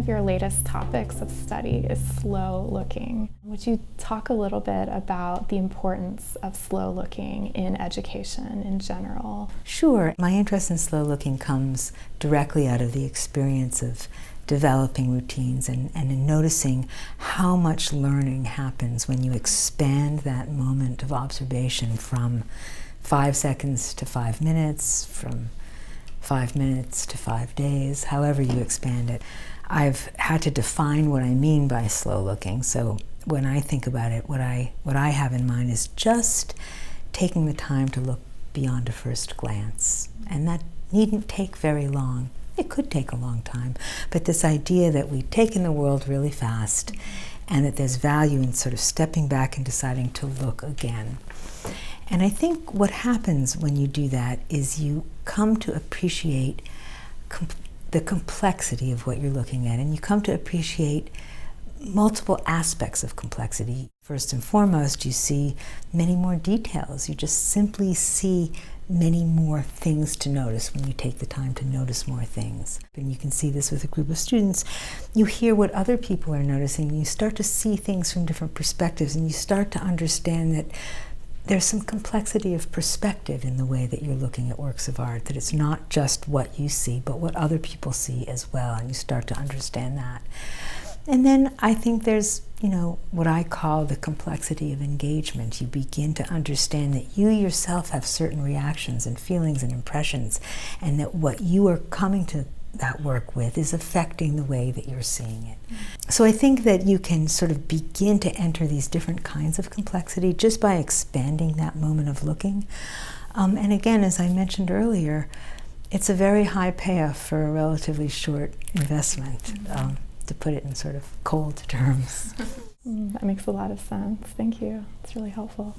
of your latest topics of study is slow looking. Would you talk a little bit about the importance of slow looking in education in general? Sure. My interest in slow looking comes directly out of the experience of developing routines and in noticing how much learning happens when you expand that moment of observation from 5 seconds to 5 minutes, from 5 minutes to 5 days, however you expand it. I've had to define what I mean by slow looking. So when I think about it, what I have in mind is just taking the time to look beyond a first glance. And that needn't take very long. It could take a long time, but this idea that we take in the world really fast and that there's value in sort of stepping back and deciding to look again. And I think what happens when you do that is you come to appreciate the complexity of what you're looking at, and you come to appreciate multiple aspects of complexity. First and foremost, you see many more details. You just simply see many more things to notice when you take the time to notice more things. And you can see this with a group of students. You hear what other people are noticing, and you start to see things from different perspectives, and you start to understand that there's some complexity of perspective in the way that you're looking at works of art, that it's not just what you see, but what other people see as well, and you start to understand that. And then I think there's, what I call the complexity of engagement. You begin to understand that you yourself have certain reactions and feelings and impressions, and that what you are coming to that work with is affecting the way that you're seeing it. So I think that you can sort of begin to enter these different kinds of complexity just by expanding that moment of looking. And again, as I mentioned earlier, it's a very high payoff for a relatively short investment. To put it in sort of cold terms. That makes a lot of sense. Thank you. It's really helpful.